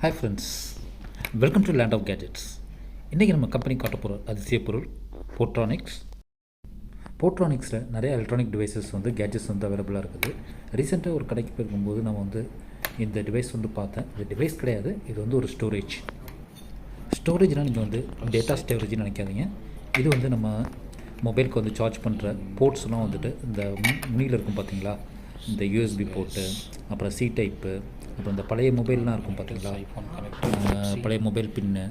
Hi friends, welcome to land of gadgets. இன்றைக்கி நம்ம company காட்ட போகிற அதிசய பொருள் போட்ரானிக்ஸ். போட்ரானிக்ஸில் நிறைய எலக்ட்ரானிக் டிவைசஸ் கேஜெட்ஸ் அவைலபிளாக இருக்குது. ரீசெண்டாக ஒரு கடைக்கு போயிருக்கும்போது நம்ம இந்த டிவைஸ் பார்த்தேன். இது டிவைஸ் கிடையாது, இது ஒரு ஸ்டோரேஜ்னால் நீங்கள் டேட்டா ஸ்டோரேஜ்னு நினைக்காதீங்க. இது நம்ம மொபைலுக்கு சார்ஜ் பண்ணுற போர்ட்ஸ்லாம் இந்த முனியில் இருக்கும் பார்த்தீங்களா, இந்த யூஎஸ்பி போர்ட்டு, அப்புறம் சி டைப்பு, அப்புறம் இந்த பழைய மொபைல்லாம் இருக்கும் பார்த்தீங்களா, பழைய மொபைல் பின்னு,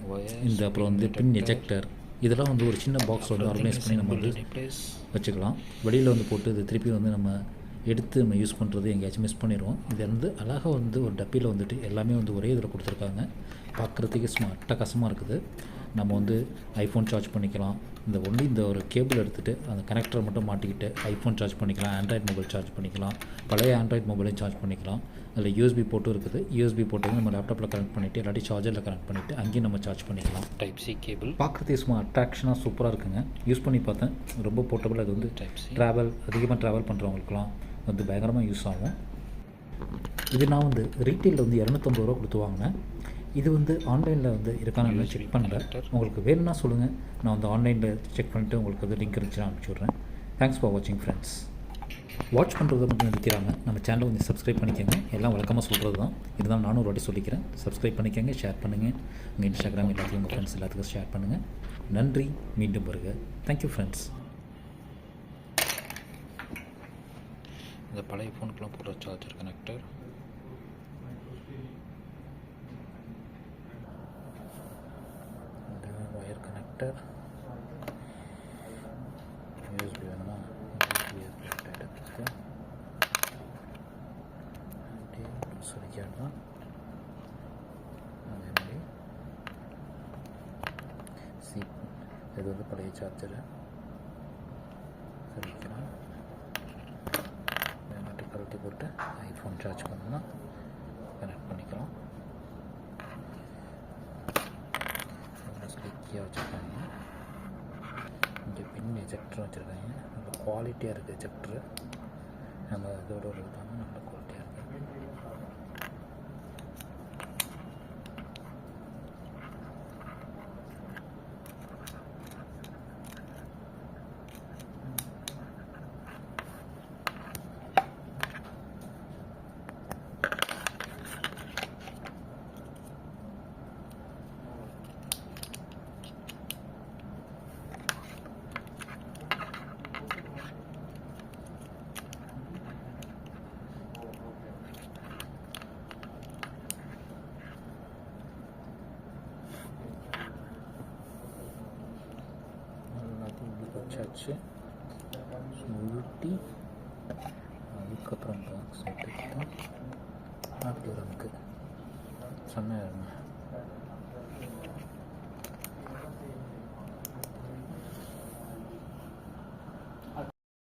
அப்புறம் பின் எஜெக்டர், இதெல்லாம் ஒரு சின்ன பாக்ஸ் ஆர்கனைஸ் பண்ணி நம்ம வச்சுக்கலாம். வெளியில் போட்டு இது திருப்பி நம்ம எடுத்து நம்ம யூஸ் பண்ணுறது எங்கேயாச்சும் மிஸ் பண்ணிடுவோம். இது அழகாக ஒரு டப்பியில் எல்லாமே ஒரே இதில் கொடுத்துருக்காங்க. பார்க்குறதுக்கு அட்டகாசமாக இருக்குது. நம்ம ஐஃபோன் சார்ஜ் பண்ணிக்கலாம். இந்த ஒரு கேபிள் எடுத்துகிட்டு அந்த கனெக்டரை மட்டும் மாட்டிக்கிட்டு ஐஃபோன் சார்ஜ் பண்ணிக்கலாம், ஆண்ட்ராய்டு மொபைல் சார்ஜ் பண்ணிக்கலாம், பழைய ஆண்ட்ராய்டு மொபைலையும் சார்ஜ் பண்ணிக்கலாம். அதில் யூஎஸ்பி போட்டும் இருக்குது. யூஎஸ்பி போட்டு நம்ம லேப்டாப்பில் கனெக்ட் பண்ணிவிட்டு இல்லாட்டி சார்ஜரில் கனெக்ட் பண்ணிவிட்டு அங்கேயும் நம்ம சார்ஜ் பண்ணிக்கலாம். டைப் சி கேபிள் பார்க்குறதுக்கு அட்ராக்ஷனாக சூப்பராக இருக்குங்க. யூஸ் பண்ணி பார்த்தேன், ரொம்ப போர்ட்டபிள். அது அதிகமாக ட்ராவல் பண்ணுறவங்களுக்குலாம் பயங்கரமாக யூஸ் ஆகும். இது நான் ரீட்டெயிலில் ₹250 கொடுத்து வாங்கினேன். இது ஆன்லைனில் இருக்கான்னு செக் பண்ணுறேன். உங்களுக்கு வேணும்னா சொல்லுங்கள், நான் ஆன்லைனில் செக் பண்ணிவிட்டு உங்களுக்கு லிங்க் இருந்துச்சுன்னா அனுப்பிச்சி விட்றேன். தேங்க்ஸ் ஃபார் வாட்சிங் ஃப்ரெண்ட்ஸ். வாட்ச் பண்ணுறதை மட்டும் நினைக்கிறாங்க, நம்ம சேனலை சப்ஸ்கிரைப் பண்ணிக்கோங்க. எல்லாம் வழக்கமாக சொல்கிறது தான், இதுதான் நானும் ஒரு வாட்டி சொல்லிக்கிறேன். சப்ஸ்கிரைப் பண்ணிக்கோங்க, ஷேர் பண்ணுங்கள். உங்கள் இன்ஸ்டாகிராம் எல்லாத்தையும் உங்கள் ஃப்ரெண்ட்ஸ் எல்லாத்துக்கும் ஷேர் பண்ணுங்கள். நன்றி, மீண்டும் வருக. Thank you friends. இந்த பழைய ஃபோனுக்கெலாம் போடுற சார்ஜர் கனெக்டர், இந்த ஒயர் கனெக்டர், யூஎஸ்பி வேணுமா, யூஎஸ்பி எடுத்துட்டு அப்படியே சொல்லிக்கலாம். அதே மாதிரி இது பழைய சார்ஜரு சொல்லிக்கலாம். கழட்டி போட்டு ஐஃபோன் சார்ஜ் பண்ணோம்னா கனெக்ட் பண்ணிக்கலாம். ஸ்லிக்கியாக வச்சுருக்காங்க. இங்கே பின் எஜெக்டரும் வச்சுருக்காங்க. நல்ல குவாலிட்டியாக இருக்குது எஜெக்டரு. நம்ம இதோட ஒரு நல்ல குவாலிட்டியாக இருக்குது. வச்சாச்சு. ஊட்டி அதுக்கப்புறம் பாக்ஸ் எடுத்துக்கிட்டோம். அப்படி நமக்கு சொன்ன